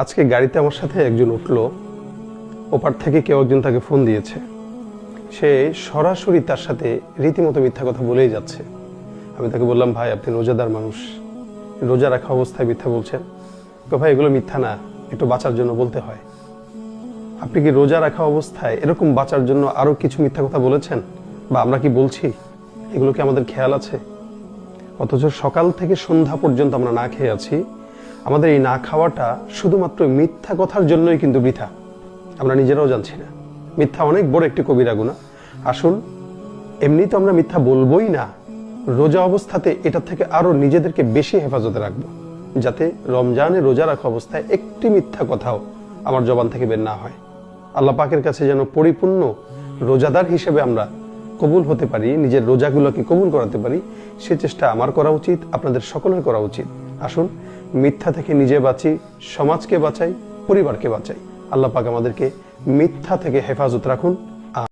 আজকে গাড়িতে আমার সাথে একজন উঠলো, ওপার থেকে কেউ একজন তাকে ফোন দিয়েছে। সে সরাসরি তার সাথে রীতিমতো মিথ্যা কথা বলেই যাচ্ছে। আমি তাকে বললাম, ভাই আপনি রোজাদার মানুষ, রোজা রাখা অবস্থায় মিথ্যা বলছেন। ভাই এগুলো মিথ্যা না, একটু বাঁচার জন্য বলতে হয়। আপনি কি রোজা রাখা অবস্থায় এরকম বাঁচার জন্য আরো কিছু মিথ্যা কথা বলেছেন, বা আমরা কি বলছি, এগুলো কি আমাদের খেয়াল আছে? অথচ সকাল থেকে সন্ধ্যা পর্যন্ত আমরা না খেয়ে আছি। আমাদের এই না খাওয়াটা শুধুমাত্র মিথ্যা কথার জন্যই কিন্তু বৃথা, আমরা নিজেরাও জানছি না। মিথ্যা অনেক বড় একটি কবিরা গুনাহ। আসুন, এমনি তো আমরা মিথ্যা বলবোই না, রোজা অবস্থাতে এটা থেকে আরো নিজেদেরকে বেশি হেফাজতে রাখবো, যাতে রমজানে রোজা রাখা অবস্থায় একটি মিথ্যা কথাও আমার জবান থেকে বের না হয়। আল্লাহ পাকের কাছে যেন পরিপূর্ণ রোজাদার হিসেবে আমরা কবুল হতে পারি, নিজের রোজাগুলোকে কবুল করাতে পারি, সে চেষ্টা আমার করা উচিত, আপনাদের সকলের করা উচিত। আসুন, মিথ্যা থেকে নিজে বাঁচি, সমাজকে বাঁচাই, পরিবারকে বাঁচাই। আল্লাহ পাক আমাদেরকে মিথ্যা থেকে হেফাজত রাখুন।